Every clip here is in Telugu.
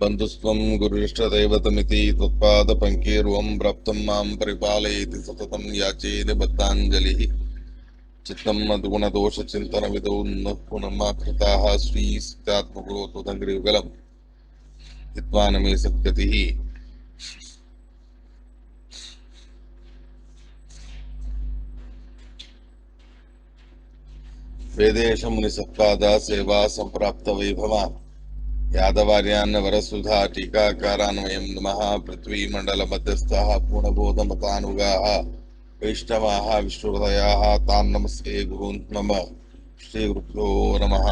बन्धुस्त्वं गुरुरिष्टदैवतमिति त्वत्पादपङ्केर्वं प्राप्तं मां परिपालयति सततं याचे निबद्धाञ्जलिः चित्तं मद्गुणदोषचिन्तनविदौ नः पुनमाकृताः श्रीस्त्यात्मगुरो त्वदङ्घ्रियुगलं हित्वा न मे सद्गतिः वेदेशमुनिसत्पादा सेवा सम्प्राप्तवैभवा यादवार्यान्न वरसुधा टीकाकारान्वयं नमः पृथ्वीमण्डलमध्यस्थाः पूर्णबोधमतानुगाः वैष्णवाः विष्णुहृदयाः तान् नमस्ते गुरून् मम श्रीगुरुभ्यो नमः।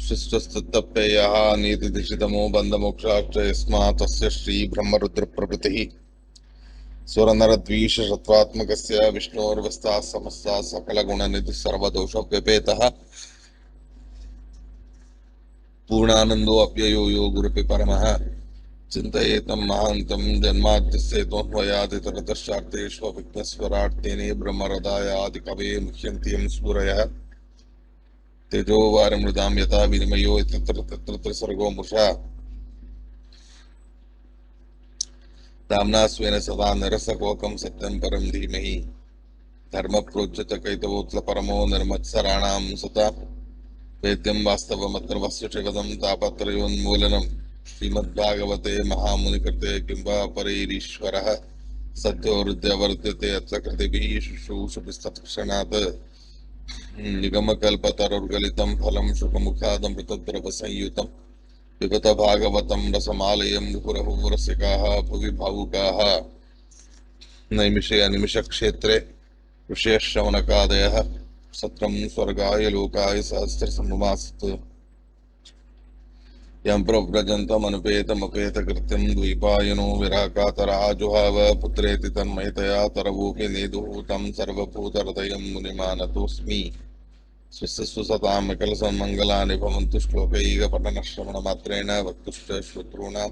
शिष्टस्तप्ययः नीतिदिशितमो बन्धमोक्षाश्च यस्मात् तस्य श्रीब्रह्मरुद्रप्रभृतिः सुरनरद्वीषशत्वात्मकस्य विष्णोर्वस्ताः समस्ताः सकलगुणनिधिः सर्वदोषव्यपेतः पूर्णानंदो अप्ययो यो गुरुपि परमः चिन्तयेतं महान्तं जन्माद्यस्य त्वन्मयादितरतश्चार्तेष्वभिघ्नस्वराट्तेने ब्रह्मरदायादिकवे मुह्यन्ति यं सूरयः तेजो वारिमृदां यथा विनिमयो यत्र तत्र त्रिसर्गो मुषा दाम्ना स्वेन सदा नरसकोकं सत्यं परं धीमहि धर्मप्रोज्झितकैतवोत्तरपरमो निर्मत्सराणां सदा वेद्यं वास्तवमत्र वस्तुशिवदं तापत्रयोन्मूलनं श्रीमद्भागवते महामुनिकृते किं वा परैरीश्वरः सद्यो हृदयवर्ध्यते अत्र कृतिभिः शुश्रूषभिस्तत्क्षणात् निगमकल्पतरुर्गलितं फलं शुकमुखादमृतद्रवसंयुतं पिबत भागवतं रसमालयं मुहुरहुः रसिकाः भुवि भावुकाः नैमिषे अनिमिषक्षेत्रे ऋषयश्रवणकादयः सत्रं स्वर्गाय लोकाय सहस्रसम्भवास्तु यं प्रव्रजन्तमनुपेतमपेतकृत्यं द्वैपायनो विराकातरः जुहाव पुत्रेति तन्मयतया तरवोऽपि नेदुः तं सर्वभूतहृदयं मुनिमानतोऽस्मि स्वस्तिस्वसतां विकलसन्मङ्गलानि भवन्तु श्लोकैकपठनश्रवणमात्रेण वक्तुश्च श्रोतॄणां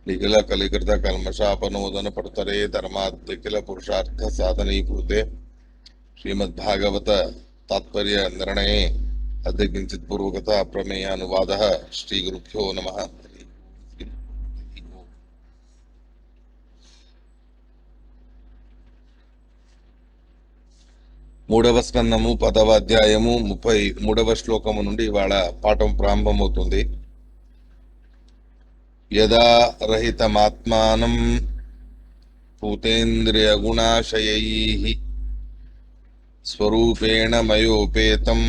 निखिलकलिकृतकल्मषापनोदनपटुतरे धर्माद्यखिलपुरुषार्थसाधनीभूते श्रीमद्भागवत तात्पर्य निर्णये अद्य किंचित पूर्वकथा प्रमेयानुवादः श्रीगुरुभ्यो नमः। మూడవ స్కందము 10వ అధ్యాయము 33వ శ్లోకము నుండి ఇవాళ పాఠం ప్రారంభమవుతుంది. యదా రహితమాత్మానం భూతేంద్రియ గుణాశయైః స్వరూపేణ మయోపేతం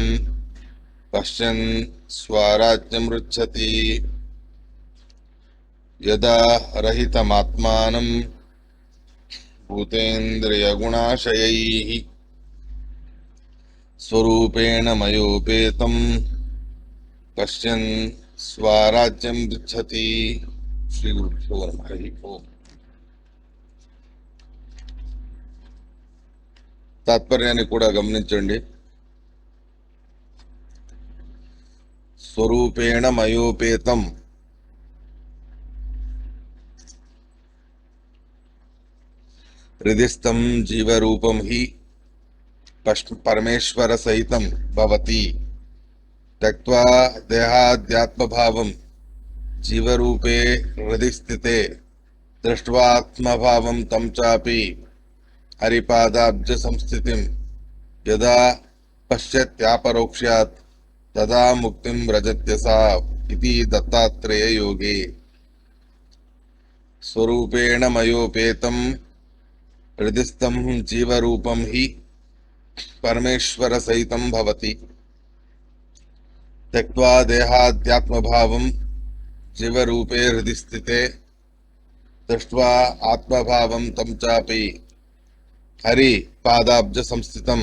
పశ్యన్ స్వరాజ్యమృచ్చతి. యదా రహితమాత్మానం భూతేంద్రియ గుణాశయైః స్వరూపేణ మయోపేతం పశ్యన్ స్వరాజ్యం పృచ్చతి. శ్రీ గురుభ్యో నమః. హరి ఓం. తాత్పర్యాన్ని కూడా గమనించండి. స్వరూపేణ మయోపేతం, హృదిస్థం జీవరూపం హి పరమేశ్వర సహితం భవతి. త్యక్త్వా దేహాద్యాత్మభావం జీవరూపే హృది స్థితే దృష్ట్వాత్మభావం తం చాపి హరిపాదాబ్జ సంస్థితిం యదా పశ్యత్యాపరోక్ష్యాత్ తదా ముక్తిం వ్రజత్యసా ఇతి దత్తాత్రేయ యోగే. స్వరూపేణ మయోపేతం హృదిస్థం జీవరూపం హి పరమేశ్వర సహితం భవతి. త్యక్త్వా దేహాద్యాత్మభావం జీవరూపే హృది స్థితే దృష్ట్వా ఆత్మభావం తం చాపి హరి పాదాబ్జ సంస్థితం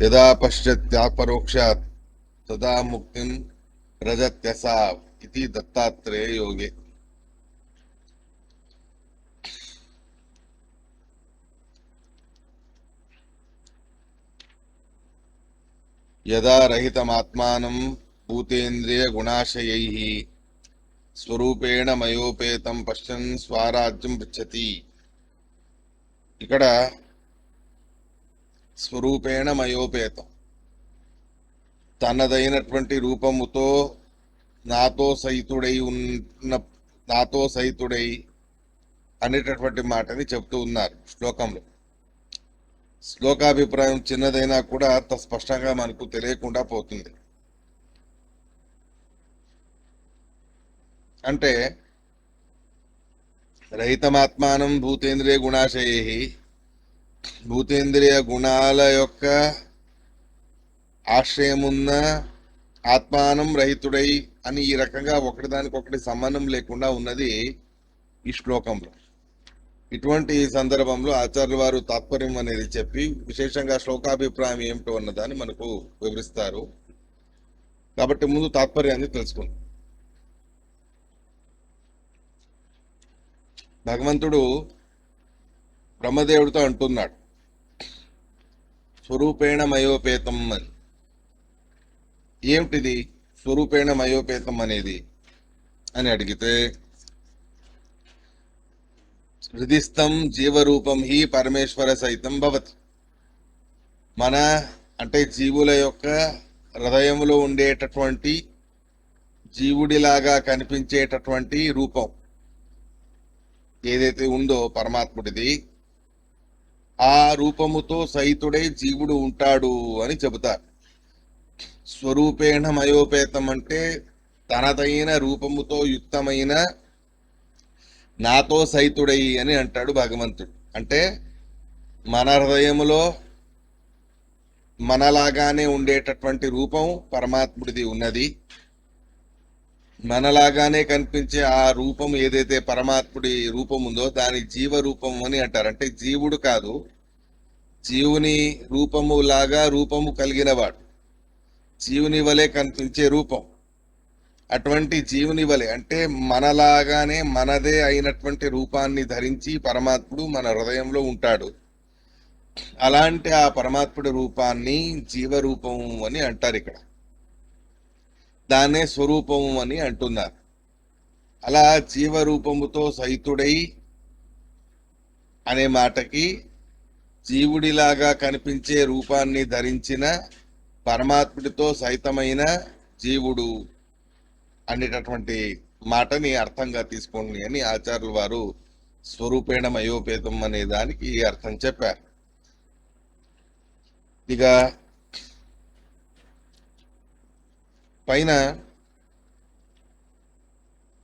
యదా పశ్యత్యాపరోక్షాత్ తదా ముక్తిం వ్రజత్యసా ఇతి దత్తాత్రేయ యోగే. యదా రహితమాత్మానం భూతేంద్రియ గుణాశయైః స్వరూపేణ మయోపేతం పశ్యన్ స్వరాజ్యం పృచ్చతి. ఇక్కడ స్వరూపేణ మయోపేతం, తనదైనటువంటి రూపముతో నాతో సహితుడై ఉన్న నాతో సహితుడై అనేటటువంటి మాటని చెప్తూ ఉన్నారు శ్లోకంలో. శ్లోకాభిప్రాయం చిన్నదైనా కూడా అంత స్పష్టంగా మనకు తెలియకుండా పోతుంది. అంటే రహితమాత్మానం భూతేంద్రియ గుణాశయై, భూతేంద్రియ గుణాల యొక్క ఆశ్రయమున్న ఆత్మానం రహితుడై అని ఈ రకంగా ఒకటిదానికొకటి సంబంధం లేకుండా ఉన్నది ఈ శ్లోకంలో. ఇటువంటి సందర్భంలో ఆచార్యుల వారు తాత్పర్యం అనేది చెప్పి విశేషంగా శ్లోకాభిప్రాయం ఏమిటో అన్నదాన్ని మనకు వివరిస్తారు. కాబట్టి ముందు తాత్పర్యాన్ని తెలుసుకుందాం. భగవంతుడు బ్రహ్మదేవుడితో అంటున్నాడు స్వరూపేణ మయోపేతం అని. ఏమిటిది స్వరూపేణ మయోపేతం అనేది అని అడిగితే, హృదిస్థం జీవరూపం హి పరమేశ్వర సహితం భవతి. మన అంటే జీవుల యొక్క హృదయంలో ఉండేటటువంటి జీవుడిలాగా కనిపించేటటువంటి రూపం ఏదైతే ఉందో పరమాత్ముడిది, ఆ రూపముతో సహితుడై జీవుడు ఉంటాడు అని చెబుతారు. స్వరూపేణ మయోపేతం అంటే తనదైన రూపముతో యుక్తమైన నాతో సహితుడై అని అంటాడు భగవంతుడు. అంటే మన హృదయములో మనలాగానే ఉండేటటువంటి రూపం పరమాత్ముడిది ఉన్నది. మనలాగానే కనిపించే ఆ రూపం ఏదైతే పరమాత్ముడి రూపం ఉందో దాని జీవ రూపం అని అంటారు. అంటే జీవుడు కాదు, జీవుని రూపము లాగా రూపము కలిగినవాడు, జీవుని వలె కనిపించే రూపం. అటువంటి జీవుని వలె అంటే మనలాగానే మనదే అయినటువంటి రూపాన్ని ధరించి పరమాత్ముడు మన హృదయంలో ఉంటాడు. అలాంటి ఆ పరమాత్ముడి రూపాన్ని జీవరూపము అని అంటారు. ఇక్కడ దాన్నే స్వరూపము అని అంటున్నారు. అలా జీవరూపముతో సహితుడై అనే మాటకి జీవుడిలాగా కనిపించే రూపాన్ని ధరించిన పరమాత్ముడితో సహితమైన జీవుడు అనేటటువంటి మాటని అర్థంగా తీసుకోండి అని ఆచార్యుల వారు స్వరూపేణ మయోపేతం అనే దానికి అర్థం చెప్పారు. ఇక పైన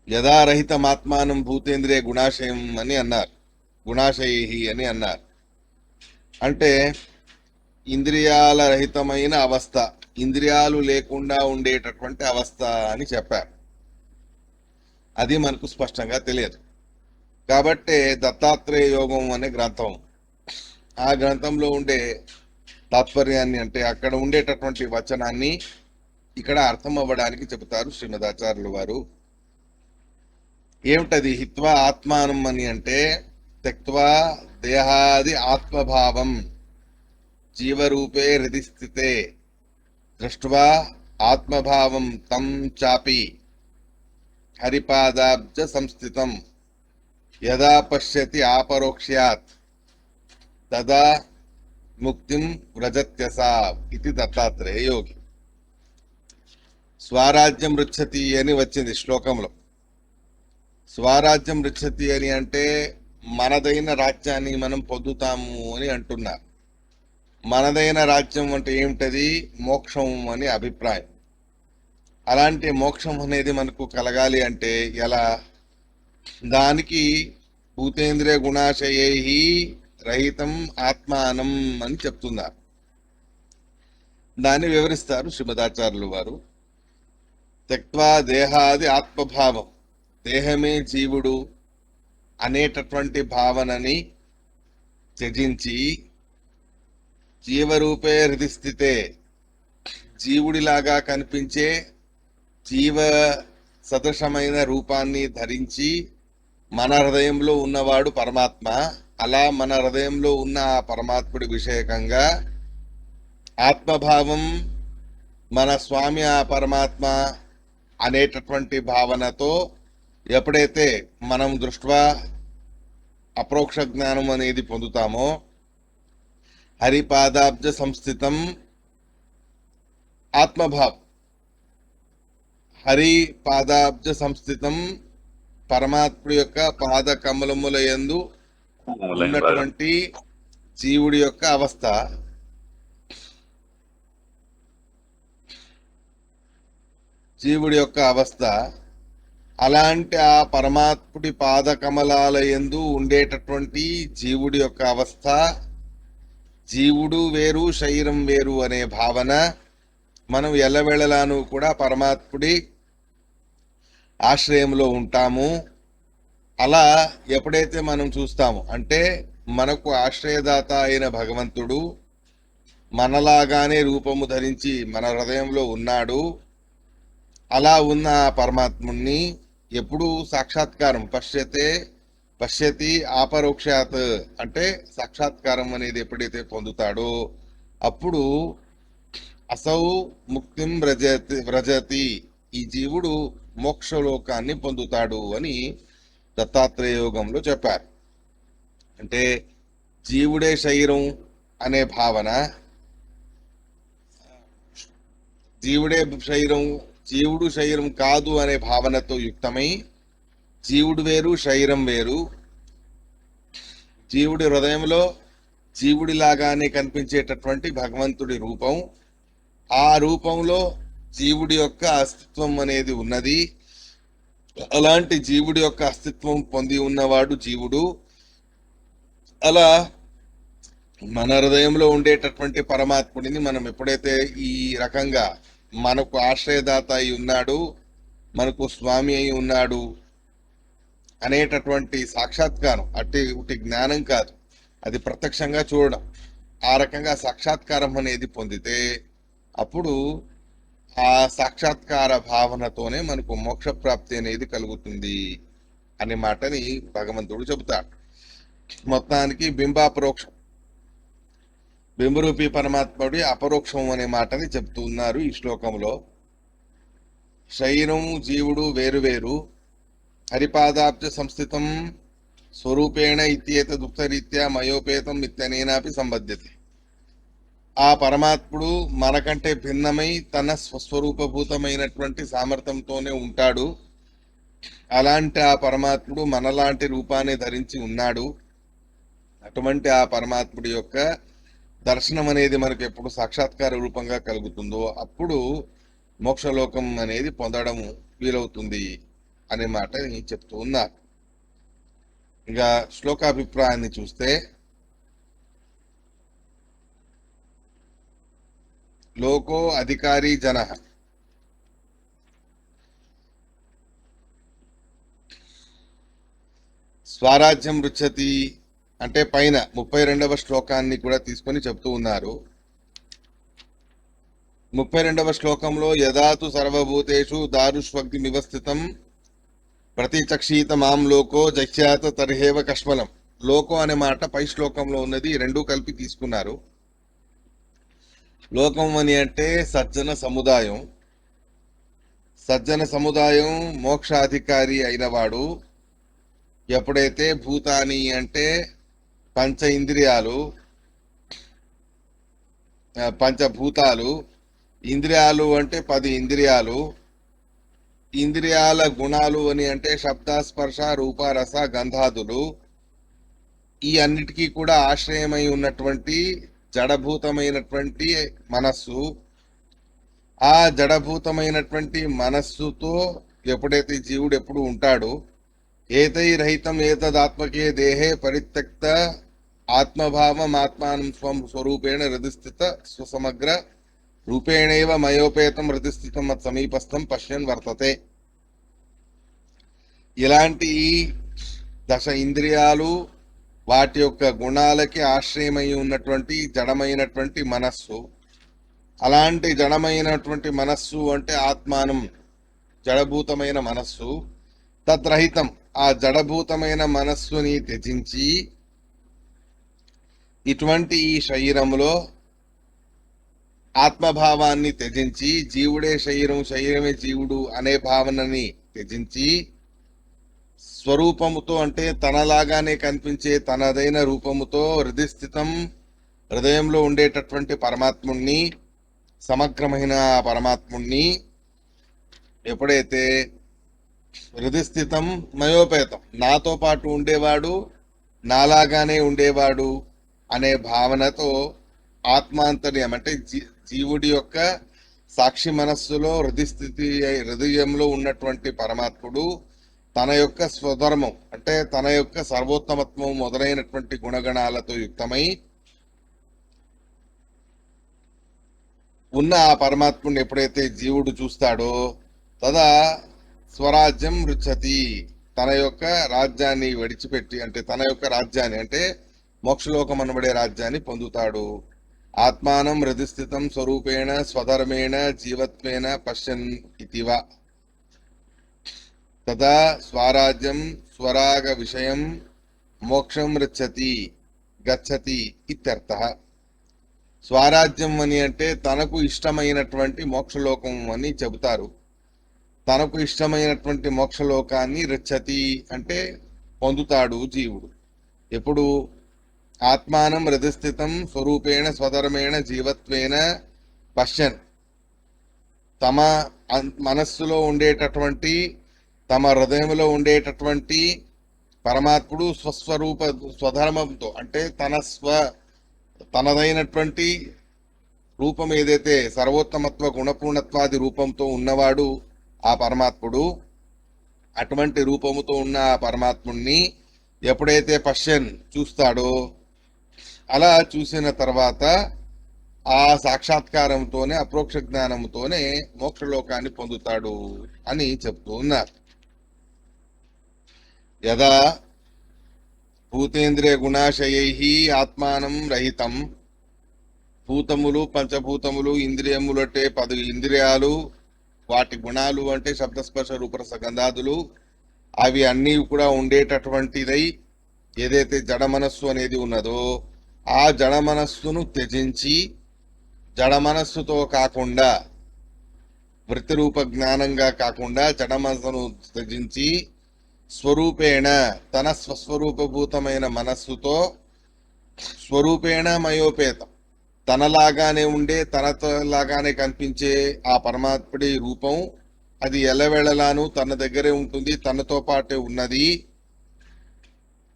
యథారహితమాత్మానం భూతేంద్రియ గుణాశయం అని అన్నారు, గుణాశయై అని అన్నారు. అంటే ఇంద్రియాల రహితమైన అవస్థ, ఇంద్రియాలు లేకుండా ఉండేటటువంటి అవస్థ అని చెప్పారు. అది మనకు స్పష్టంగా తెలియదు. కాబట్టే దత్తాత్రేయ యోగం అనే గ్రంథం, ఆ గ్రంథంలో ఉండే తాత్పర్యాన్ని అంటే అక్కడ ఉండేటటువంటి వచనాన్ని ఇక్కడ అర్థం అవ్వడానికి చెబుతారు శ్రీమదాచార్యులు వారు. ఏమిటది? హిత్వా ఆత్మానం అని అంటే త్యక్త్వా దేహాది ఆత్మభావం జీవరూపే హృది స్థితే దృష్ట్వా ఆత్మభావం తం చాపి హరిపాదాబ్జ సంస్థితం యదా పశ్యతి ఆపరోక్ష్యాత్ తదా ముక్తిం వ్రజత్యసా ఇది దత్తాత్రేయ యోగి. స్వరాజ్యం రుచ్చతి అని వచ్చింది శ్లోకంలో. స్వరాజ్యం రుచ్చతి అని అంటే మనదైన రాజ్యాన్ని మనం పొందుతాము అని అంటున్నారు. మనదైన రాజ్యం అంటే ఏమిటది? మోక్షం అని అభిప్రాయం. అలాంటి మోక్షం అనేది మనకు కలగాలి అంటే ఎలా? దానికి భూతేంద్రియ గుణాశయై రహితం ఆత్మానం అని చెప్తున్నారు. దాన్ని వివరిస్తారు శ్రీమదాచార్యులు వారు. త్యక్త్వా దేహాది ఆత్మభావం, దేహమే జీవుడు అనేటటువంటి భావనని త్యజించి జీవరూపే హృది స్థితే, జీవుడిలాగా కనిపించే జీవ సదృశమైన రూపాన్ని ధరించి మన హృదయంలో ఉన్నవాడు పరమాత్మ. అలా మన హృదయంలో ఉన్న ఆ పరమాత్ముడి విషయకంగా ఆత్మభావం, మన స్వామి ఆ పరమాత్మ అనేటటువంటి భావనతో ఎప్పుడైతే మనం దృష్ట్యా అప్రోక్ష జ్ఞానం అనేది పొందుతామో హరిపాదాబ్జ సంస్థితం ఆత్మభావం హరి పాదాబ్జ సంస్థితం, పరమాత్ముడి యొక్క పాద కమలముల యందు మూలైన భాగం. ఉన్నటువంటి జీవుడి యొక్క అవస్థ. జీవుడి యొక్క అవస్థ అలాంటి ఆ పరమాత్ముడి పాద కమలాల యందు ఉండేటటువంటి జీవుడి యొక్క అవస్థ, జీవుడు వేరు శరీరం వేరు అనే భావన మనం ఎల్లవేళలాను కూడా పరమాత్ముడి ఆశ్రయంలో ఉంటాము. అలా ఎప్పుడైతే మనం చూస్తామో, అంటే మనకు ఆశ్రయదాత అయిన భగవంతుడు మనలాగానే రూపము ధరించి మన హృదయంలో ఉన్నాడు. అలా ఉన్న ఆ పరమాత్ముణ్ణి ఎప్పుడు సాక్షాత్కారం పశ్యతి ఆపరోక్షాత్, అంటే సాక్షాత్కారం అనేది ఎప్పుడైతే పొందుతాడో అప్పుడు అసౌ ముక్తిం వ్రజతి, ఈ జీవుడు మోక్షలోకాన్ని పొందుతాడు అని దత్తాత్రేయ యోగంలో చెప్పారు. అంటే జీవుడే శరీరం అనే భావన, జీవుడు శరీరం కాదు అనే భావనతో యుక్తమై జీవుడు వేరు శరీరం వేరు, జీవుడి హృదయంలో జీవుడిలాగానే కనిపించేటటువంటి భగవంతుడి రూపం, ఆ రూపంలో జీవుడి యొక్క అస్తిత్వం అనేది ఉన్నది. అలాంటి జీవుడి యొక్క అస్తిత్వం పొంది ఉన్నవాడు జీవుడు. అలా మన హృదయంలో ఉండేటటువంటి పరమాత్ముడిని మనం ఎప్పుడైతే ఈ రకంగా మనకు ఆశ్రయదాత అయి ఉన్నాడు, మనకు స్వామి అయి ఉన్నాడు అనేటటువంటి సాక్షాత్కారం, ఉట్టి జ్ఞానం కాదు, అది ప్రత్యక్షంగా చూడడం, ఆ రకంగా సాక్షాత్కారం అనేది పొందితే అప్పుడు ఆ సాక్షాత్కార భావనతోనే మనకు మోక్ష ప్రాప్తి అనేది కలుగుతుంది అనే మాటని భగవంతుడు చెబుతాడు. మొత్తానికి బింబాపరోక్షం, బింబరూపి పరమాత్ముడి అపరోక్షం అనే మాటని చెప్తూ ఉన్నారు ఈ శ్లోకంలో. శరీరం జీవుడు వేరు వేరు, హరిపాదాబ్జ సంస్థితం స్వరూపేణ ఇత్యేతదుక్తరీత్యా మయోపేతం ఇత్యనేనాపి సంబధ్యతే. ఆ పరమాత్ముడు మనకంటే భిన్నమై తన స్వస్వరూపభూతమైనటువంటి సామర్థ్యంతోనే ఉంటాడు. అలాంటి ఆ పరమాత్ముడు మనలాంటి రూపాన్ని ధరించి ఉన్నాడు. అటువంటి ఆ పరమాత్ముడి యొక్క దర్శనం అనేది మనకు ఎప్పుడు సాక్షాత్కార రూపంగా కలుగుతుందో అప్పుడు మోక్షలోకం అనేది పొందడం వీలవుతుంది అనే మాట చెప్తూ ఉన్నారు. ఇంకా శ్లోకాభిప్రాయాన్ని చూస్తే, లోకో అధికారీ జన స్వరాజ్యం రుచ్చతి అంటే పైన 32వ శ్లోకాన్ని కూడా తీసుకొని చెప్తూ ఉన్నారు. 32వ శ్లోకంలో యదాతు సర్వభూతేషు దారుష్వగ్ని నివస్థితం ప్రతిచక్షీత మాం లోకో జఖ్యాత తర్హేవ కష్మలం. లోకో అనే మాట పై శ్లోకంలో ఉన్నది, రెండూ కలిపి తీసుకున్నారు. లోకం అని అంటే సజ్జన సముదాయం, సజ్జన సముదాయం మోక్షాధికారి అయినవాడు. ఎప్పుడైతే భూతాని అంటే పంచ ఇంద్రియాలు, పంచభూతాలు, ఇంద్రియాలు అంటే 10 ఇంద్రియాలు, ఇంద్రియాల గుణాలు అని అంటే శబ్ద స్పర్శ రూప రస గంధాదులు, ఈ అన్నిటికీ కూడా ఆశ్రయమై ఉన్నటువంటి జడభూతమైనటువంటి మనస్సు. ఆ జడభూతమైనటువంటి మనస్సుతో ఎప్పుడైతే జీవుడు ఎప్పుడు ఉంటాడో, ఏతైరహితం ఏతదాత్మకే దేహే పరిత్యక్త ఆత్మభావం ఆత్మానం స్వం స్వరూపేణ హృదిస్థిత స్వసమగ్ర రూపేణైవ మయోపేతం హృదిస్థితం మత్ సమీపస్థం పశ్యన్ వర్తతే. ఇలాంటి 10 ఇంద్రియాలు, వాటి యొక్క గుణాలకి ఆశ్రయమై ఉన్నటువంటి జడమైనటువంటి మనస్సు. అలాంటి జడమైనటువంటి మనస్సు అంటే ఆత్మానం, జడభూతమైన మనస్సు. తద్రహితం, ఆ జడభూతమైన మనస్సుని త్యజించి ఇటువంటి ఈ శరీరంలో ఆత్మభావాన్ని త్యజించి, జీవుడే శరీరం శరీరమే జీవుడు అనే భావనని త్యజించి, స్వరూపముతో అంటే తనలాగానే కనిపించే తనదైన రూపముతో హృదయస్థితం, హృదయంలో ఉండేటటువంటి పరమాత్ముణ్ణి సమగ్రమైన ఆ పరమాత్ముణ్ణి ఎప్పుడైతే హృదయస్థితం మయోపేతం, నాతో పాటు ఉండేవాడు, నాలాగానే ఉండేవాడు అనే భావనతో ఆత్మాంతర్యం అంటే జీవుడి యొక్క సాక్షి మనస్సులో హృదయంలో ఉన్నటువంటి పరమాత్ముడు తన యొక్క స్వధర్మం అంటే తన యొక్క సర్వోత్తమత్వం మొదలైనటువంటి గుణగణాలతో యుక్తమై ఉన్న ఆ పరమాత్ముడిని ఎప్పుడైతే జీవుడు చూస్తాడో తదా స్వరాజ్యం రుచతి, తన యొక్క రాజ్యాన్ని విడిచిపెట్టి అంటే తన యొక్క రాజ్యాన్ని అంటే మోక్షలోకం అనబడే రాజ్యాన్ని పొందుతాడు. ఆత్మానం హృదిస్థితం స్వరూపేణ స్వధర్మేణ జీవత్వేన పశ్యన్ ఇతివ తదా స్వరాజ్యం స్వరాగ విషయం మోక్షం గచ్చతి ఇత్యర్థః. స్వరాజ్యం అని అంటే తనకు ఇష్టమైనటువంటి మోక్షలోకం అని చెబుతారు. తనకు ఇష్టమైనటువంటి మోక్షలోకాన్ని రిచ్చతి అంటే పొందుతాడు జీవుడు. ఎప్పుడు ఆత్మానం హృదయస్థితం స్వరూపేణ స్వధర్మేణ జీవత్వేన పశ్యన్, తమ మనస్సులో ఉండేటటువంటి తమ హృదయంలో ఉండేటటువంటి పరమాత్ముడు స్వస్వరూప స్వధర్మంతో అంటే తనదైనటువంటి రూపం ఏదైతే సర్వోత్తమత్వ గుణపూర్ణత్వాది రూపంతో ఉన్నవాడు ఆ పరమాత్ముడు, అటువంటి రూపముతో ఉన్న ఆ పరమాత్ముణ్ణి ఎప్పుడైతే పశ్యన్ చూస్తాడో అలా చూసిన తర్వాత ఆ సాక్షాత్కారంతోనే అప్రోక్ష జ్ఞానంతోనే మోక్షలోకాన్ని పొందుతాడు అని చెప్తూ ఉన్నారు. యదా భూతేంద్రియ గుణాశయై ఆత్మానం రహితం, భూతములు పంచభూతములు ఇంద్రియములు అంటే 10 ఇంద్రియాలు, వాటి గుణాలు అంటే శబ్దస్పర్శ రూపరస గంధాదులు, అవి అన్నీ కూడా ఉండేటటువంటిదై ఏదైతే జడ మనస్సు అనేది ఉన్నదో ఆ జడ మనస్సును త్యజించి జడ మనస్సుతో కాకుండా వృత్తిరూప జ్ఞానంగా కాకుండా జడ మనస్సును త్యజించి స్వరూపేణ తన స్వస్వరూపభూతమైన మనస్సుతో స్వరూపేణ మయోపేతం, తనలాగానే ఉండే తనతో లాగానే కనిపించే ఆ పరమాత్ముడి రూపం అది ఎల్లవేళలాను తన దగ్గరే ఉంటుంది, తనతో పాటే ఉన్నది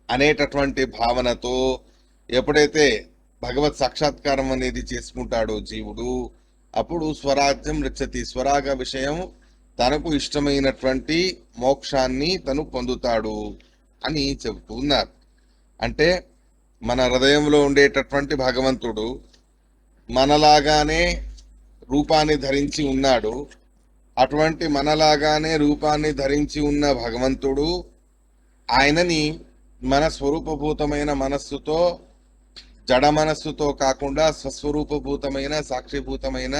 అనేటటువంటి భావనతో ఎప్పుడైతే భగవత్ సాక్షాత్కారం అనేది చేసుకుంటాడో జీవుడు అప్పుడు స్వరాజ్యం రిచ్చతి, స్వరాగ విషయం తనకు ఇష్టమైనటువంటి మోక్షాన్ని తను పొందుతాడు అని చెబుతూ ఉన్నారు. అంటే మన హృదయంలో ఉండేటటువంటి భగవంతుడు మనలాగానే రూపాన్ని ధరించి ఉన్నాడు. అటువంటి మనలాగానే రూపాన్ని ధరించి ఉన్న భగవంతుడు ఆయనని మన స్వరూపభూతమైన మనస్సుతో జడ మనస్సుతో కాకుండా స్వస్వరూపభూతమైన సాక్షిభూతమైన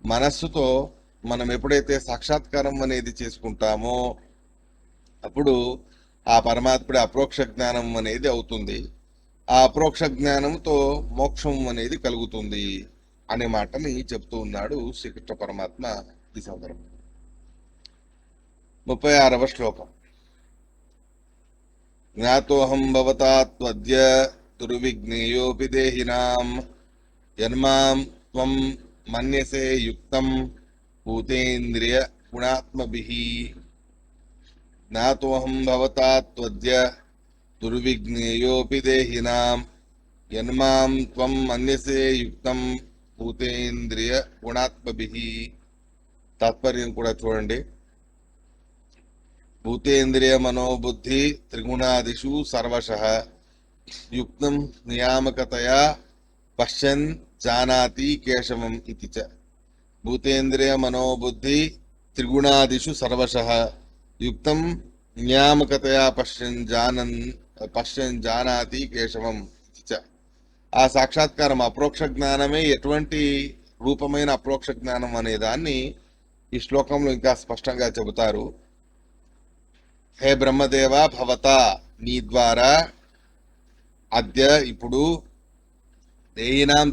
మనస్సుతో మనం ఎప్పుడైతే సాక్షాత్కారం అనేది చేసుకుంటామో అప్పుడు ఆ పరమాత్ముడి అప్రోక్ష జ్ఞానం అనేది అవుతుంది. ఆ అప్రోక్ష జ్ఞానంతో మోక్షం అనేది కలుగుతుంది అనే మాటని చెప్తూ ఉన్నాడు శ్రీకృష్ణ పరమాత్మ ఈ సందర్భం. 36వ శ్లోకం. జ్ఞాతోహం భవతా త్వద్య దుర్విజ్ఞేయోపి దేహినాం యన్మాం త్వం మన్యసే యుక్తం భూతేంద్రియ గుణాత్మభిః. జ్ఞాతోహం భవతా త్వద్య దుర్విజ్ఞేయోపి దేహినాం యన్మాం త్వం మన్యసే యుక్తం భూతేంద్రియ గుణాత్మభిః. తాత్పర్యం కూడా చూడండి. భూతేంద్రియ మనోబుద్ధి త్రిగుణాదిషు సర్వశః యుక్తం నియామకతయా పశ్యన్ జానాతి కేశవం ఇతి చ. భూతేంద్రియ మనోబుద్ధి త్రిగుణాదిషు సర్వశః యుక్తం నియామకతయా పశ్యన్ జానాతి కేశవం ఇతి చ. ఆ సాక్షాత్కారం అప్రోక్ష జ్ఞానమే ఎటువంటి రూపమైన అప్రోక్ష జ్ఞానం అనే దాన్ని ఈ శ్లోకంలో ఇంకా స్పష్టంగా చెబుతారు. హే బ్రహ్మదేవ భవత, నీ ద్వారా అద్య ఇప్పుడు దేహినాం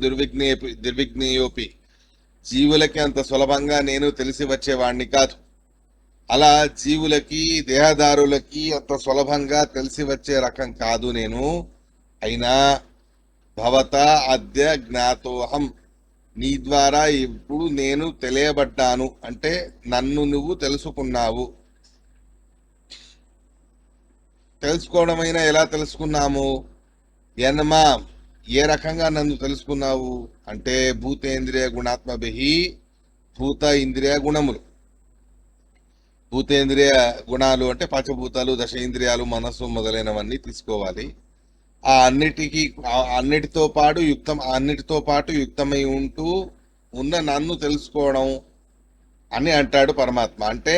దుర్విజ్ఞేయోపి, జీవులకి అంత సులభంగా నేను తెలిసి వచ్చేవాణ్ణి కాదు. అలా జీవులకి దేహదారులకి అంత సులభంగా తెలిసి వచ్చే రకం కాదు నేను. అయినా భవత అద్య జ్ఞాతోహం, నీ ద్వారా ఇప్పుడు నేను తెలియబడ్డాను అంటే నన్ను నువ్వు తెలుసుకున్నావు. తెలుసుకోవడమైనా ఎలా తెలుసుకున్నాము? ఎన్మా, ఏ రకంగా నన్ను తెలుసుకున్నావు అంటే భూతేంద్రియ గుణాత్మభిహి, భూత ఇంద్రియ గుణములు. భూతేంద్రియ గుణాలు అంటే పంచభూతాలు, దశ ఇంద్రియాలు, మనస్సు మొదలైనవన్నీ తీసుకోవాలి. అన్నిటితో పాటు యుక్తమై ఉంటూ ఉన్న నన్ను తెలుసుకోవడం అని అంటాడు పరమాత్మ. అంటే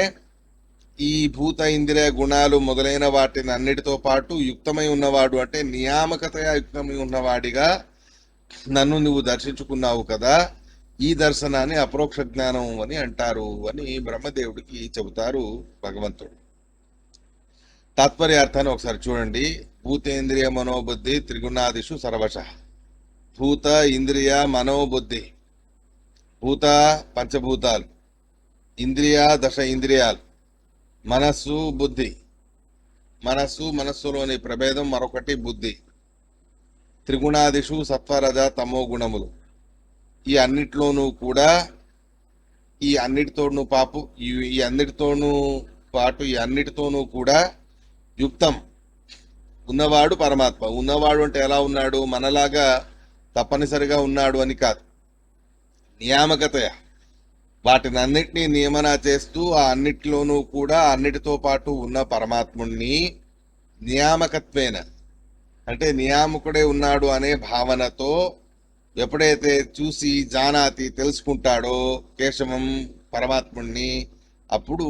ఈ భూత ఇంద్రియ గుణాలు మొదలైన వాటిని అన్నిటితో పాటు యుక్తమై ఉన్నవాడు అంటే నియామకతగా యుక్తమై ఉన్నవాడిగా నన్ను నువ్వు దర్శించుకున్నావు కదా, ఈ దర్శనాన్ని అపరోక్ష జ్ఞానం అని అంటారు అని బ్రహ్మదేవుడికి చెబుతారు భగవంతుడు. తాత్పర్యార్థాన్ని ఒకసారి చూడండి. భూతేంద్రియ మనోబుద్ధి త్రిగుణాదిషు సర్వశ. భూత ఇంద్రియ మనోబుద్ధి. భూత పంచభూతాలు, ఇంద్రియ దశ ఇంద్రియాలు, మనస్సు బుద్ధి. మనస్సులోని ప్రభేదం మరొకటి బుద్ధి. త్రిగుణాదిషు సత్వరజ తమో గుణములు. ఈ అన్నిటితోనూ కూడా యుక్తం ఉన్నవాడు పరమాత్మ. ఉన్నవాడు అంటే ఎలా ఉన్నాడు? మనలాగా తప్పనిసరిగా ఉన్నాడు అని కాదు, నియామకతయ వాటిని అన్నిటినీ నియమన చేస్తూ ఆ అన్నిటిలోనూ కూడా అన్నిటితో పాటు ఉన్న పరమాత్ముణ్ణి నియామకత్వేన అంటే నియామకుడే ఉన్నాడు అనే భావనతో ఎప్పుడైతే చూసి జానాతి తెలుసుకుంటాడో కేశవం పరమాత్ముణ్ణి, అప్పుడు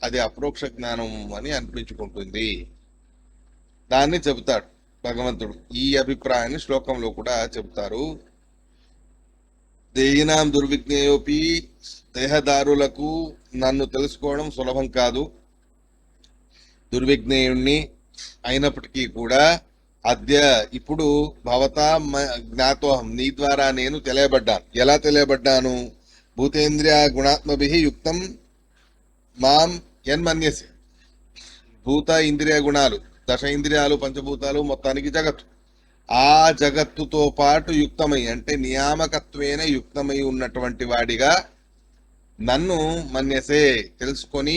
అది అపరోక్ష జ్ఞానం అని అనిపించుకుంటుంది. దాన్ని చెబుతాడు భగవంతుడు. ఈ అభిప్రాయాన్ని శ్లోకంలో కూడా చెబుతారు. దేహినాం దుర్విజ్ఞేయోపి, దేహదారులకు నన్ను తెలుసుకోవడం సులభం కాదు, దుర్విజ్ఞేయుణ్ణి అయినప్పటికీ కూడా ఇప్పుడు భవతా జ్ఞాతోహం, నీ ద్వారా నేను తెలియబడ్డాను. ఎలా తెలియబడ్డాను? భూతేంద్రియ గుణాత్మభి యుక్తం మాం యన్మన్యసి. భూత ఇంద్రియ గుణాలు, దశ ఇంద్రియాలు, పంచభూతాలు, మొత్తానికి జగత్తు. ఆ జగత్తుతో పాటు యుక్తమై అంటే నియామకత్వేన యుక్తమై ఉన్నటువంటి వాడిగా నన్ను మన్యసే తెలుసుకొని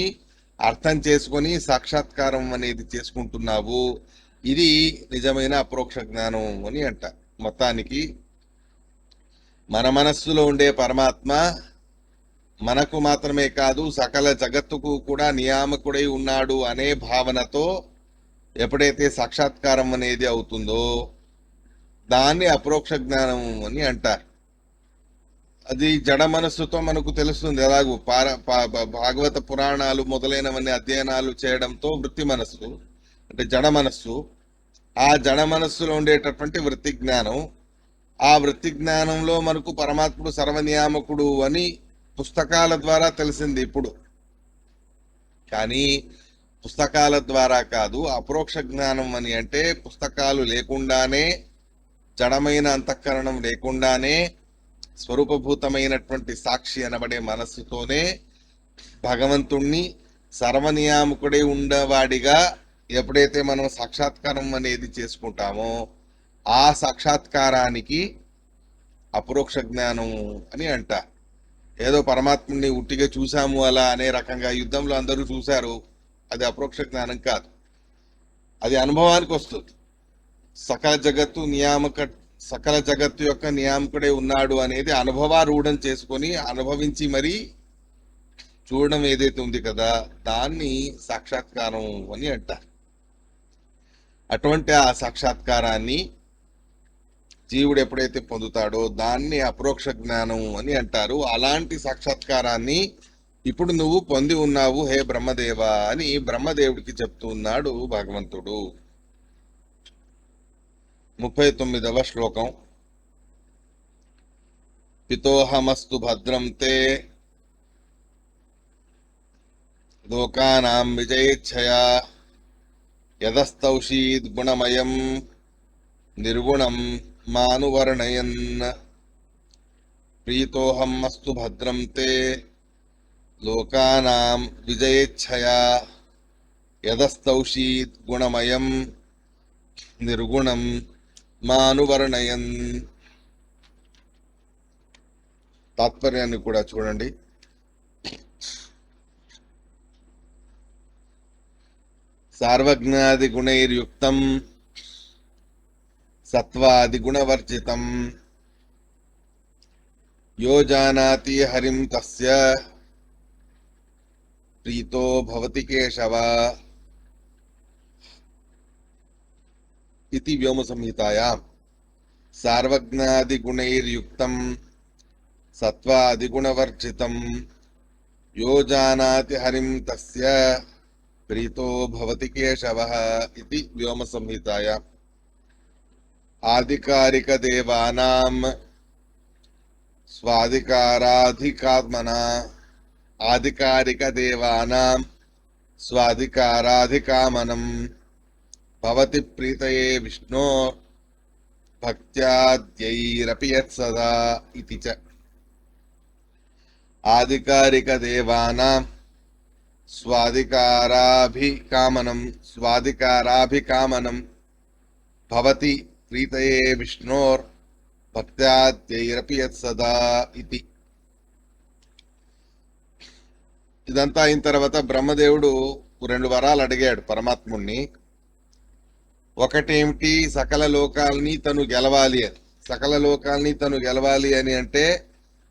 అర్థం చేసుకొని సాక్షాత్కారం అనేది చేసుకుంటున్నావు. ఇది నిజమైన అపరోక్ష జ్ఞానం అని అంట. మొత్తానికి మన మనస్సులో ఉండే పరమాత్మ మనకు మాత్రమే కాదు సకల జగత్తుకు కూడా నియామకుడై ఉన్నాడు అనే భావనతో ఎప్పుడైతే సాక్షాత్కారం అనేది అవుతుందో దాన్ని అపరోక్ష జ్ఞానం అని అంటారు. అది జడ మనస్సుతో మనకు తెలుస్తుంది. ఎలాగూ భాగవత పురాణాలు మొదలైనవన్నీ అధ్యయనాలు చేయడంతో వృత్తి మనస్సు అంటే జడ మనస్సు, ఆ జడ మనస్సులో ఉండేటటువంటి వృత్తి జ్ఞానం, ఆ వృత్తి జ్ఞానంలో మనకు పరమాత్ముడు సర్వనియామకుడు అని పుస్తకాల ద్వారా తెలిసింది ఇప్పుడు. కానీ పుస్తకాల ద్వారా కాదు, అపరోక్ష జ్ఞానం అని అంటే పుస్తకాలు లేకుండానే, జడమైన అంతఃకరణం లేకుండానే స్వరూపభూతమైనటువంటి సాక్షి అనబడే మనస్సుతోనే భగవంతుణ్ణి సర్వనియామకుడై ఉండేవాడిగా ఎప్పుడైతే మనం సాక్షాత్కారం అనేది చేసుకుంటామో ఆ సాక్షాత్కారానికి అపరోక్ష జ్ఞానం అని అంట. ఏదో పరమాత్ముని ఉట్టిగా చూసాము అలా అనే రకంగా యుద్ధంలో అందరూ చూశారు, అది అపరోక్ష జ్ఞానం కాదు. అది అనుభవానికి వస్తుంది. సకల జగత్తు యొక్క నియామకుడే ఉన్నాడు అనేది అనుభవారూఢం చేసుకొని అనుభవించి మరీ చూడడం ఏదైతే ఉంది కదా, దాన్ని సాక్షాత్కారం అని అంటారు. అటువంటి ఆ సాక్షాత్కారాన్ని జీవుడు ఎప్పుడైతే పొందుతాడో దాన్ని అపరోక్ష జ్ఞానం అని అంటారు. అలాంటి సాక్షాత్కారాన్ని ఇప్పుడు నువ్వు పొంది ఉన్నావు హే బ్రహ్మదేవ అని బ్రహ్మదేవుడికి చెప్తూ ఉన్నాడు భగవంతుడు. 39వ శ్లోకం. పితోహమస్తు భద్రం తే లోకానాం విజయేచ్ఛయా యదస్తౌషీద్ గుణమయం నిర్గుణం మానువర్ణయన్. ప్రీతోహం అస్తు భద్రం తే లోకానాం విజయేచ్ఛయా యదస్తౌషీద్ గుణమయం నిర్గుణం మానువర్ణయన్. తాత్పర్యాన్ని కూడా చూడండి. సార్వజ్ఞాది గుణైర్యుక్తం సత్వాది గుణవర్జితం యో జానాతి హరిం తస్య ప్రీతో భవతి కేశవ इति व्योम संहितायां सार्वज्ञादि गुणैर्युक्तं सत्वादि गुणवर्जितं यो जानाति हरिं तस्य प्रीतो भवति केशवः इति व्योम संहितायां आधिकारिक देवानां स्वाधिकाराधिकात्मना आधिकारिक देवानां स्वाधिकाराधिकामनं भवति प्रीतये विष्णो भक्त्याद्यैरपि यत्सदा इति च आधिकारिक देवानां स्वाधिकाराभिकामनं भवति प्रीतये विष्णोर् भक्त्याद्यैरपि यत्सदा इति. ఇదంతా అయిన తర్వాత బ్రహ్మదేవుడు రెండు వరాలు అడిగాడు పరమాత్ముణ్ణి. ఒకటేమిటి, సకల లోకాలని తను గెలవాలి అని. సకల లోకాలని తను గెలవాలి అని అంటే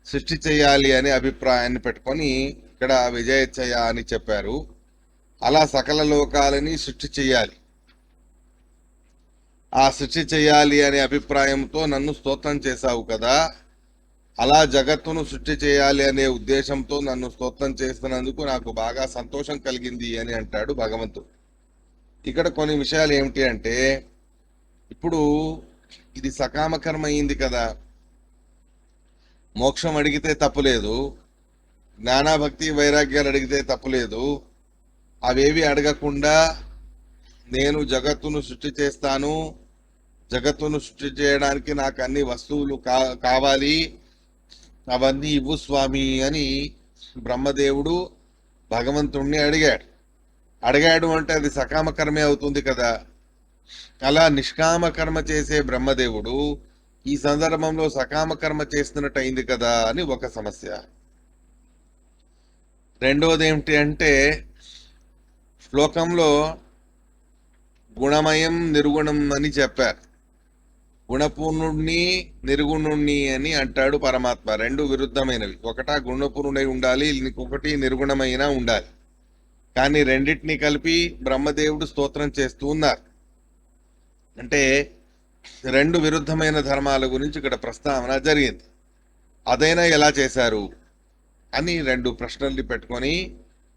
సృష్టి చేయాలి అనే అభిప్రాయాన్ని పెట్టుకొని ఇక్కడ విజయచ్చయ అని చెప్పారు. అలా సకల లోకాలని సృష్టి చేయాలి, ఆ సృష్టి చేయాలి అనే అభిప్రాయంతో నన్ను స్తోత్రం చేశావు కదా, అలా జగత్తును సృష్టి చేయాలి అనే ఉద్దేశంతో నన్ను స్తోత్రం చేస్తున్నందుకు నాకు బాగా సంతోషం కలిగింది అని అంటాడు భగవంతుడు. ఇక్కడ కొన్ని విషయాలు ఏమిటి అంటే, ఇప్పుడు ఇది సకామ కర్మ అయింది కదా, మోక్షం అడిగితే తప్పులేదు, జ్ఞానభక్తి వైరాగ్యాలు అడిగితే తప్పులేదు. అవేవి అడగకుండా నేను జగత్తును సృష్టి చేస్తాను, జగత్తును సృష్టి చేయడానికి నాకు అన్ని వస్తువులు కావాలి, అవన్నీ ఇవ్వు స్వామి అని బ్రహ్మదేవుడు భగవంతుణ్ణి అడిగాడు అంటే అది సకామ కర్మే అవుతుంది కదా. అలా నిష్కామ కర్మ చేసే బ్రహ్మదేవుడు ఈ సందర్భంలో సకామ కర్మ చేస్తున్నట్టు అయింది కదా అని ఒక సమస్య. రెండోది ఏమిటి అంటే, శ్లోకంలో గుణమయం నిర్గుణం అని చెప్పారు. గుణపూర్ణుణ్ణి నిర్గుణుణ్ణి అని అంటాడు పరమాత్మ. రెండు విరుద్ధమైనవి. ఒకట గుణపూర్ణుడై ఉండాలి, ఇంకొకటి నిర్గుణమైన ఉండాలి. కానీ రెండింటినీ కలిపి బ్రహ్మదేవుడు స్తోత్రం చేస్తూ ఉన్నారు. అంటే రెండు విరుద్ధమైన ధర్మాల గురించి ఇక్కడ ప్రస్తావన జరిగింది. అదైనా ఎలా చేశారు అని రెండు ప్రశ్నల్ని పెట్టుకొని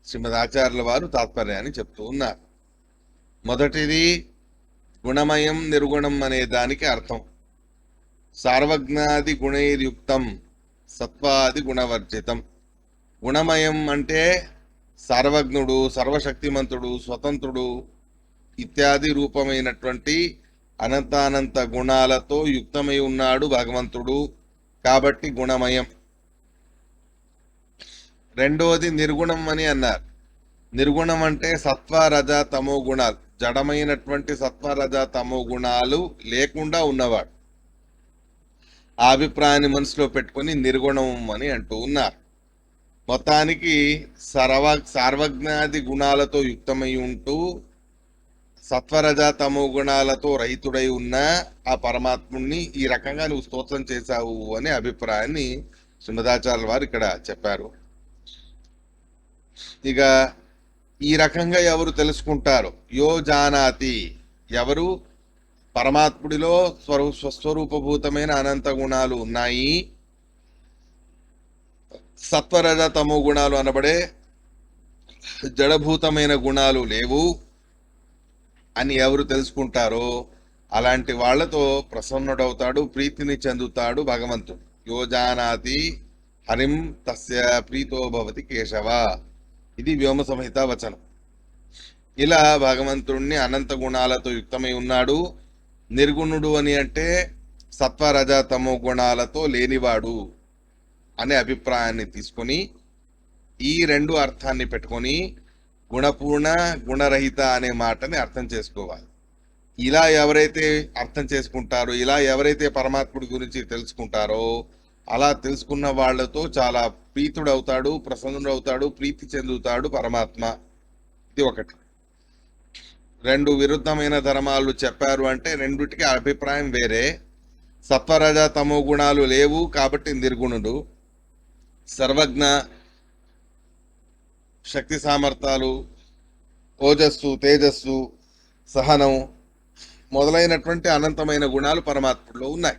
శ్రీమద్ ఆచార్యుల వారు తాత్పర్యాన్ని చెప్తూ ఉన్నారు. మొదటిది గుణమయం నిర్గుణం అనే దానికి అర్థం సార్వజ్ఞాది గుణైర్యుక్తం సత్వాది గుణవర్జితం. గుణమయం అంటే సర్వజ్ఞుడు, సర్వశక్తిమంతుడు, స్వతంత్రుడు ఇత్యాది రూపమైనటువంటి అనంతానంత గుణాలతో యుక్తమై ఉన్నాడు భగవంతుడు, కాబట్టి గుణమయం. రెండవది నిర్గుణం అని అన్నారు. నిర్గుణం అంటే సత్వ రజ తమో గుణాలు, జడమైనటువంటి సత్వ రజ తమో గుణాలు లేకుండా ఉన్నవాడు. ఆ అభిప్రాయాన్ని మనసులో పెట్టుకొని నిర్గుణం అని అంటూ ఉన్నారు. మొత్తానికి సార్వజ్ఞాది గుణాలతో యుక్తమై ఉంటూ సత్వరజ తమో గుణాలతో రహితుడై ఉన్న ఆ పరమాత్ముణ్ణి ఈ రకంగా నువ్వు స్తోత్రం చేశావు అనే అభిప్రాయాన్ని శ్రీమదాచార్యుల వారు ఇక్కడ చెప్పారు. ఇక ఈ రకంగా ఎవరు తెలుసుకుంటారు, యో జానాతి, ఎవరు పరమాత్ముడిలో స్వస్వరూపభూతమైన అనంత గుణాలు ఉన్నాయి, సత్వరజ తమో గుణాలు అనబడే జడభూతమైన గుణాలు లేవు అని ఎవరు తెలుసుకుంటారో అలాంటి వాళ్లతో ప్రసన్నుడవుతాడు, ప్రీతిని చెందుతాడు భగవంతుడు. యో జానాతి హరిం తస్య ప్రీతో భవతి కేశవ, ఇది వ్యోమ సంహిత వచనం. ఇలా భగవంతుణ్ణి అనంత గుణాలతో యుక్తమై ఉన్నాడు. నిర్గుణుడు అని అంటే సత్వరజ తమో గుణాలతో లేనివాడు అనే అభిప్రాయాన్ని తీసుకొని ఈ రెండు అర్థాన్ని పెట్టుకొని గుణపూర్ణ గుణరహిత అనే మాటని అర్థం చేసుకోవాలి. ఇలా ఎవరైతే అర్థం చేసుకుంటారో, ఇలా ఎవరైతే పరమాత్ముడి గురించి తెలుసుకుంటారో అలా తెలుసుకున్న వాళ్ళతో చాలా ప్రీతుడవుతాడు, ప్రసన్నుడవుతాడు, ప్రీతి చెందుతాడు పరమాత్మ. ఇది ఒకటి. రెండు విరుద్ధమైన ధర్మాలు చెప్పారు అంటే రెండిటికి అభిప్రాయం వేరే. సత్వరజ తమో గుణాలు లేవు కాబట్టి నిర్గుణుడు. సర్వజ్ఞ, శక్తి సామర్థ్యాలు, ఓజస్సు, తేజస్సు, సహనం మొదలైనటువంటి అనంతమైన గుణాలు పరమాత్ముడిలో ఉన్నాయి.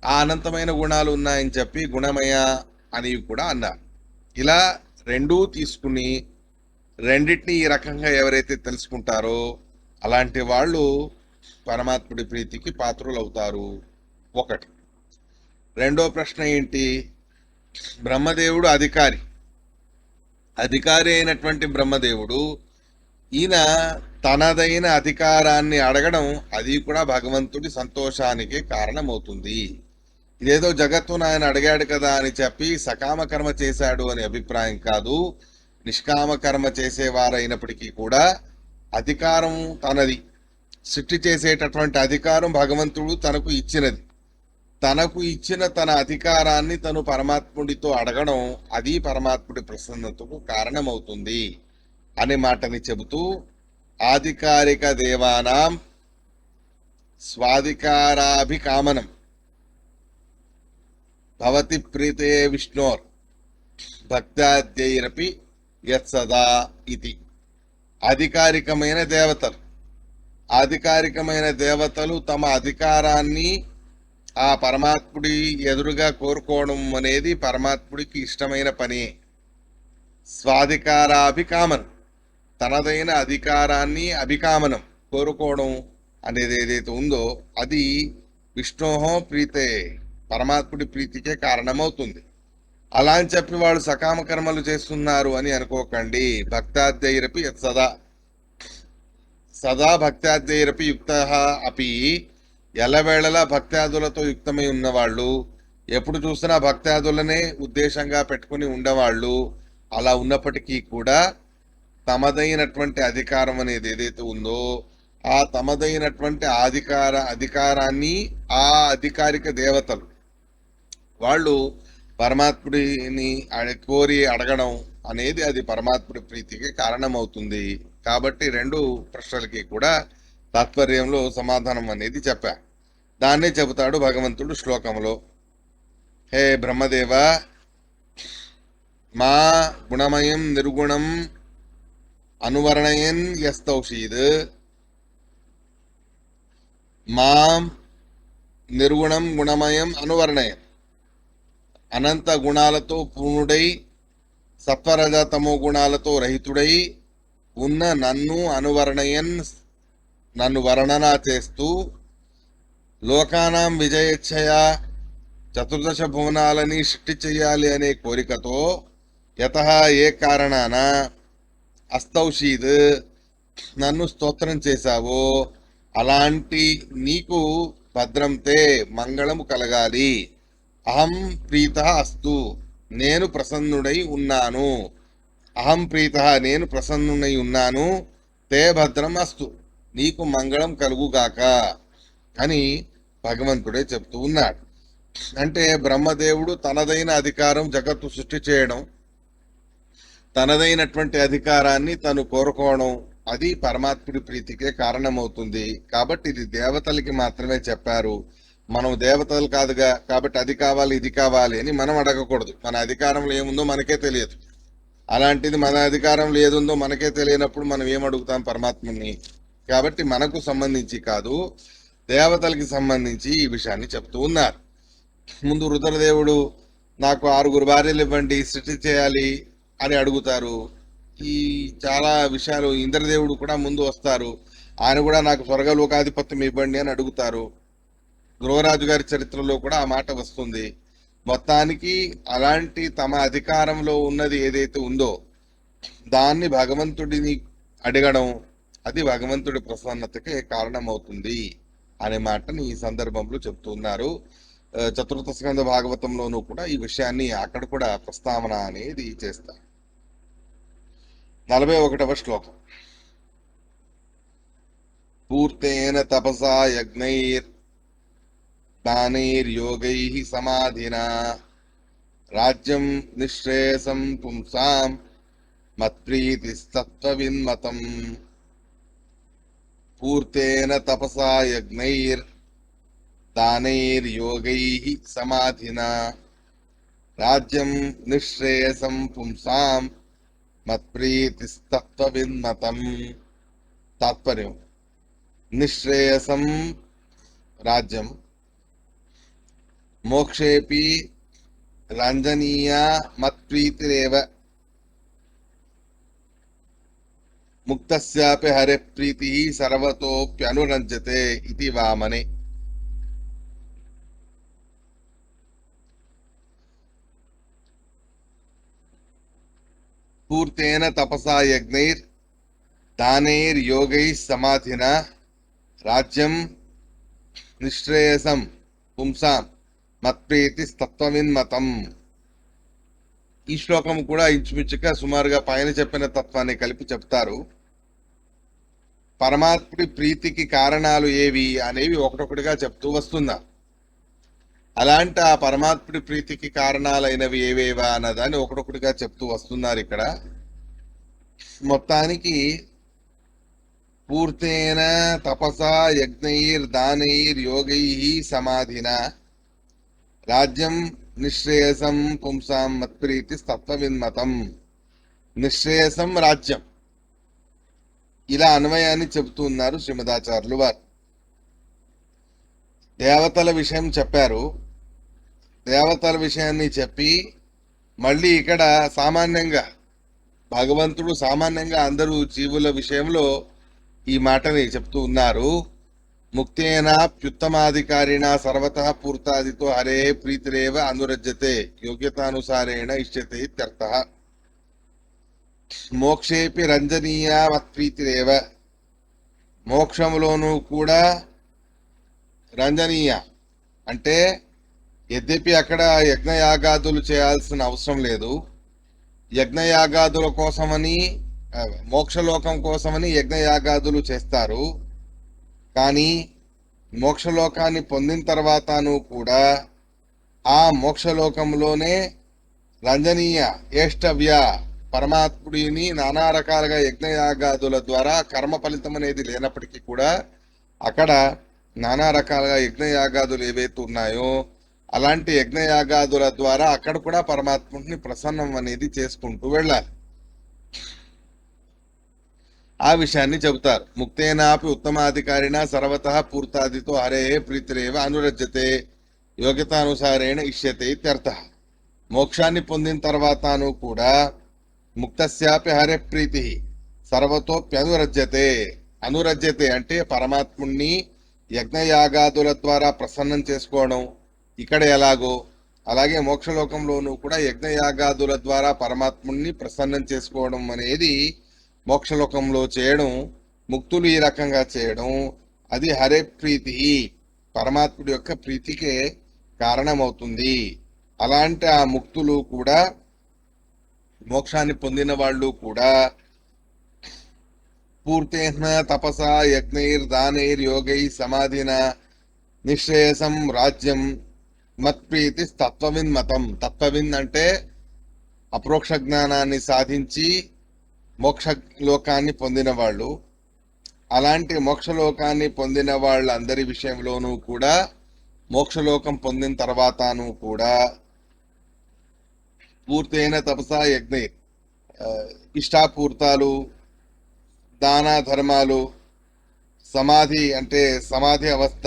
ఆ అనంతమైన గుణాలు ఉన్నాయని చెప్పి గుణమయ అని కూడా అన్నారు. ఇలా రెండూ తీసుకుని రెండింటిని ఈ రకంగా ఎవరైతే తెలుసుకుంటారో అలాంటి వాళ్ళు పరమాత్ముడి ప్రీతికి పాత్రులు అవుతారు. ఒకటి. రెండో ప్రశ్న ఏంటి? బ్రహ్మదేవుడు అధికారి. అధికారి అయినటువంటి బ్రహ్మదేవుడు ఈయన తనదైన అధికారాన్ని అడగడం అది కూడా భగవంతుడి సంతోషానికి కారణమవుతుంది. ఇదేదో జగత్తును ఆయన అడిగాడు కదా అని చెప్పి సకామ కర్మ చేశాడు అనే అభిప్రాయం కాదు. నిష్కామ కర్మ చేసేవారైనప్పటికీ కూడా అధికారం తనది. సృష్టి చేసేటటువంటి అధికారం భగవంతుడు తనకు ఇచ్చినది. తనకు ఇచ్చిన తన అధికారాన్ని తను పరమాత్ముడితో అడగడం అది పరమాత్ముడి ప్రసన్నతకు కారణమవుతుంది అనే మాటని చెబుతూ ఆధికారిక దేవానాం స్వాధికారాభికామనం భవతి ప్రీతే విష్ణోర్ భక్త్యాద్యైరపి యత్సదా ఇది. అధికారికమైన దేవతలు తమ అధికారాన్ని ఆ పరమాత్ముడి ఎదురుగా కోరుకోవడం అనేది పరమాత్ముడికి ఇష్టమైన పని. స్వాధికారాభికామనం, తనదైన అధికారాన్ని అభికామనం కోరుకోవడం అనేది ఏదైతే ఉందో అది విష్ణోహో ప్రీతే, పరమాత్ముడి ప్రీతికే కారణమవుతుంది. అలా అని చెప్పి వాళ్ళు సకామ కర్మలు చేస్తున్నారు అని అనుకోకండి. భక్తాద్యైరపి సదా భక్తాద్యైరపి యుక్త అపి, ఎల్లవేళలా భక్త్యాదులతో యుక్తమై ఉన్నవాళ్ళు, ఎప్పుడు చూసినా భక్త్యాదులనే ఉద్దేశంగా పెట్టుకుని ఉండేవాళ్ళు, అలా ఉన్నప్పటికీ కూడా తమదైనటువంటి అధికారం అనేది ఏదైతే ఉందో ఆ తమదైనటువంటి అధికారాన్ని ఆ అధికారిక దేవతలు వాళ్ళు పరమాత్ముడిని కోరి అడగడం అనేది అది పరమాత్ముడి ప్రీతికి కారణమవుతుంది. కాబట్టి రెండు ప్రశ్నలకి కూడా తాత్పర్యంలో సమాధానం అనేది చెప్పా. దాన్నే చెబుతాడు భగవంతుడు శ్లోకంలో. హే బ్రహ్మదేవ, మా గుణమయం నిర్గుణం అనువర్ణయన్ యస్తౌషీద్, మాం నిర్గుణం గుణమయం అనువర్ణయన్, అనంత గుణాలతో పూర్ణుడై సత్వరజ తమో గుణాలతో రహితుడై ఉన్న నన్ను అనువర్ణయన్, నన్ను వర్ణన చేస్తూ లోకానాం విజయేచ్ఛయ, చతుర్దశ భువనాలని సృష్టి చెయ్యాలి అనే కోరికతో యతః ఏ కారణాన అస్తౌషీద్ నన్ను స్తోత్రం చేశావో అలాంటి నీకు భద్రంతే మంగళము కలగాలి. అహం ప్రీత అస్తు, నేను ప్రసన్నుడై ఉన్నాను. అహం ప్రీత, నేను ప్రసన్నుడై ఉన్నాను. తే భద్రం అస్తు, నీకు మంగళం కలుగుగాక అని భగవంతుడే చెప్తూ ఉన్నాడు. అంటే బ్రహ్మదేవుడు తనదైన అధికారం జగత్తు సృష్టి చేయడం, తనదైనటువంటి అధికారాన్ని తను కోరుకోవడం అది పరమాత్ముడి ప్రీతికే కారణమవుతుంది. కాబట్టి ఇది దేవతలకి మాత్రమే చెప్పారు. మనం దేవతలు కాదుగా, కాబట్టి అది కావాలి ఇది కావాలి అని మనం అడగకూడదు. మన అధికారంలో ఏముందో మనకే తెలియదు. అలాంటిది మన అధికారంలో ఏదుందో మనకే తెలియనప్పుడు మనం ఏం అడుగుతాం పరమాత్మని? కాబట్టి మనకు సంబంధించి కాదు, దేవతలకి సంబంధించి ఈ విషయాన్ని చెప్తూ ఉన్నారు. ముందు రుద్రదేవుడు నాకు 6 భార్యలు ఇవ్వండి, సృష్టి చేయాలి అని అడుగుతారు. ఈ చాలా విషయాలు ఇంద్రదేవుడు కూడా ముందు వస్తారు. ఆయన కూడా నాకు స్వర్గలోకాధిపత్యం ఇవ్వండి అని అడుగుతారు. ధ్రువరాజు గారి చరిత్రలో కూడా ఆ మాట వస్తుంది. మొత్తానికి అలాంటి తమ అధికారంలో ఉన్నది ఏదైతే ఉందో దాన్ని భగవంతుడిని అడగడం అది భగవంతుడి ప్రసన్నతకే కారణమవుతుంది అనే మాటని ఈ సందర్భంలో చెప్తున్నారు. చతుర్థ స్కంద భాగవతంలోనూ కూడా ఈ విషయాన్ని అక్కడ కూడా ప్రస్తావన అనేది చేస్తారు. 41వ శ్లోకం. పూర్తేన తపసా యజ్ఞైర్ దానైర్యోగైః సమాధినా రాజ్యం నిశ్రేయసం పుంసాం మత్ప్రీతిస్తత్వవిన్మతం పూర్తేన తపసా యజ్ఞైర్ దానైర్యోగైః సమాధినా రాజ్యం నిశ్రేయసం పుంసాం మత్ప్రీతిస్తత్వవిన్మతం. తాత్పర్యం: నిశ్రేయసం రాజ్యం, మోక్షేపి రంజనీయా మత్ప్రీతిరేవ, ముక్తస్యాపి హరిః ప్రీతిః సర్వతోప్యనురంజతే ఇతి వామనే. పూర్తేన తపసా యజ్ఞైర్ దానైర్యోగైః సమాధినా రాజ్యం నిశ్రేయసం పుంసాం మత్ప్రీతిస్తత్వవిన్మతం. ఈ శ్లోకం కూడా ఇంచుమించుగా సుమారుగా పైన చెప్పిన తత్వాన్ని కలిపి చెప్తారు. పరమాత్ముడి ప్రీతికి కారణాలు ఏవి అనేవి ఒకటొకటిగా చెప్తూ వస్తున్నా. అలాంటి ఆ పరమాత్ముడి ప్రీతికి కారణాలైనవి ఏవేవా అన్నదాన్ని ఒకటొకటిగా చెప్తూ వస్తున్నారు ఇక్కడ. మొత్తానికి పూర్తేన తపసా యజ్ఞైర్ దానైర్ యోగైః సమాధినా రాజ్యం నిశ్రేయసం పుంసాం మత్ప్రీతిస్తత్వవిన్మతం. నిశ్రేయసం రాజ్యం, ఇలా అన్వయాన్ని చెబుతున్నారు శ్రీమదాచార్యులు వారు. దేవతల విషయం చెప్పారు. దేవతల విషయాన్ని చెప్పి మళ్ళీ ఇక్కడ సామాన్యంగా భగవంతుడు సామాన్యంగా అందరూ జీవుల విషయంలో ఈ మాటని చెప్తూ ఉన్నారు. ముక్తేనాప్యుత్తమాధికారిణా సర్వతః పూర్తాదితో హరే ప్రీతిరేవ అనురజ్యతే యోగ్యతానుసారేణ ఇష్యతే ఇత్యర్థః. మోక్షేపి రంజనీయా మత్ప్రీతిరేవ, మోక్షములోనూ కూడా రంజనీయ అంటే యద్యపి అక్కడ యజ్ఞయాగాదులు చేయాల్సిన అవసరం లేదు. యజ్ఞయాగాదుల కోసమని మోక్షలోకం కోసమని యజ్ఞయాగాదులు చేస్తారు. కానీ మోక్షలోకాన్ని పొందిన తర్వాతను కూడా ఆ మోక్షలోకంలోనే రంజనీయ ఏష్టవ్య పరమాత్ముడిని నానా రకాలుగా యజ్ఞయాగాదుల ద్వారా కర్మ ఫలితం అనేది లేనప్పటికీ కూడా అక్కడ నానా రకాలుగా యజ్ఞయాగాదులు ఏవైతే ఉన్నాయో అలాంటి యజ్ఞయాగాదుల ద్వారా అక్కడ కూడా పరమాత్ముడిని ప్రసన్నం అనేది చేసుకుంటూ వెళ్ళాలి. ఆ విషయాన్ని చెబుతారు. ముక్తేనాపి ఉత్తమాధికారిణ సర్వతః పూర్తాదితో హరే ప్రీతిరేవ అనురజ్యతే యోగ్యతానుసారేణ ఇష్యతే ఇత్యర్థః. మోక్షాన్ని పొందిన తర్వాతను కూడా ముక్తస్యాపి హరే ప్రీతి సర్వతోప్యనురజ్యతే. అనురజ్యతే అంటే పరమాత్ముణ్ణి యజ్ఞయాగాదుల ద్వారా ప్రసన్నం చేసుకోవడం ఇక్కడ ఎలాగో అలాగే మోక్షలోకంలోనూ కూడా యజ్ఞయాగాదుల ద్వారా పరమాత్ముణ్ణి ప్రసన్నం చేసుకోవడం అనేది మోక్షలోకంలో చేయడం, ముక్తులు ఈ రకంగా చేయడం, అది హరే ప్రీతి పరమాత్ముడి యొక్క ప్రీతికే కారణమవుతుంది. అలాంటి ఆ ముక్తులు కూడా మోక్షాన్ని పొందిన వాళ్ళు కూడా పూర్తేన తపసా యజ్ఞైర్ దానైర్ యోగై సమాధిన నిశ్రేయసం రాజ్యం మత్ప్రీతి తత్వవిన్మతం. తత్వవిన్ అంటే అప్రోక్ష జ్ఞానాన్ని సాధించి మోక్ష లోకాన్ని పొందిన వాళ్ళు. అలాంటి మోక్షలోకాన్ని పొందిన వాళ్ళందరి విషయంలోనూ కూడా మోక్షలోకం పొందిన తర్వాతను కూడా పూర్తయిన తపసా యజ్ఞ ఇష్టాపూర్తాలు, దాన ధర్మాలు, సమాధి అంటే సమాధి అవస్థ,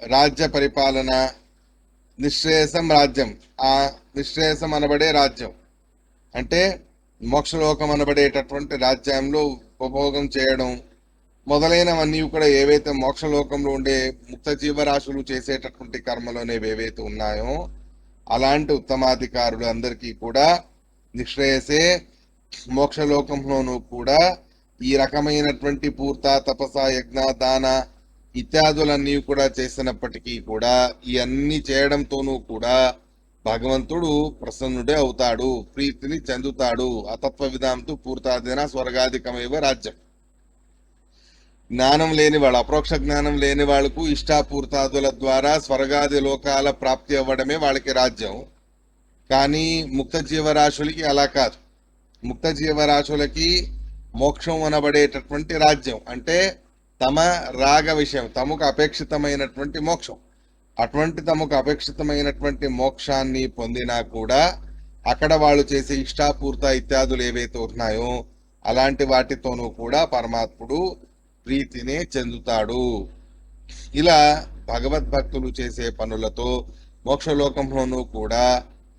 రాజ్య పరిపాలన, నిశ్రేయసం రాజ్యం. ఆ నిశ్రేయసం అనబడే రాజ్యం అంటే మోక్షలోకం అనబడేటటువంటి రాజ్యంలో ఉపభోగం చేయడం మొదలైనవన్నీ కూడా ఏవైతే మోక్షలోకంలో ఉండే ముక్త జీవరాశులు చేసేటటువంటి కర్మలోనేవి ఏవైతే ఉన్నాయో అలాంటి ఉత్తమాధికారులు అందరికీ కూడా నిశ్రేయసే. మోక్షలోకంలోనూ కూడా ఈ రకమైనటువంటి పూర్త తపస యజ్ఞ దాన ఇత్యాదులన్నీ కూడా చేసినప్పటికీ కూడా ఈ అన్ని చేయడంతోనూ కూడా భగవంతుడు ప్రసన్నుడే అవుతాడు, ప్రీతిని చెందుతాడు. అతత్వ విధాంతు పూర్తాదిన స్వర్గాధికమైవ రాజ్యం. జ్ఞానం లేని వాళ్ళు, అప్రోక్ష జ్ఞానం లేని వాళ్లకు ఇష్టాపూర్తాదుల ద్వారా స్వర్గాది లోకాల ప్రాప్తి అవ్వడమే వాళ్ళకి రాజ్యం. కానీ ముక్త జీవరాశులకి అలా కాదు. ముక్త జీవరాశులకి మోక్షం అనబడేటటువంటి రాజ్యం అంటే తమ రాగ విషయం, తమకు అపేక్షితమైనటువంటి మోక్షం. అటువంటి తమకు అపేక్షితమైనటువంటి మోక్షాన్ని పొందినా కూడా అక్కడ వాళ్ళు చేసే ఇష్టాపూర్త ఇత్యాదులు ఏవైతే ఉన్నాయో అలాంటి వాటితోనూ కూడా పరమాత్ముడు ప్రీతినే చెందుతాడు. ఇలా భగవద్భక్తులు చేసే పనులతో మోక్షలోకంలోనూ కూడా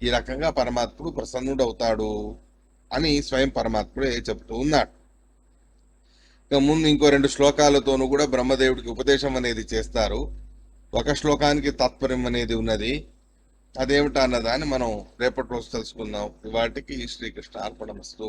ఈ రకంగా పరమాత్ముడు ప్రసన్నుడవుతాడు అని స్వయం పరమాత్ముడే చెప్తూ ఉన్నాడు. ఇక ముందు ఇంకో 2 శ్లోకాలతోనూ కూడా బ్రహ్మదేవుడికి ఉపదేశం అనేది చేస్తారు. ఒక శ్లోకానికి తాత్పర్యం అనేది ఉన్నది. అదేమిటా అన్నదాన్ని మనం రేపటి రోజు తెలుసుకుందాం. ఇవాటికి శ్రీకృష్ణ అర్పణమస్తు.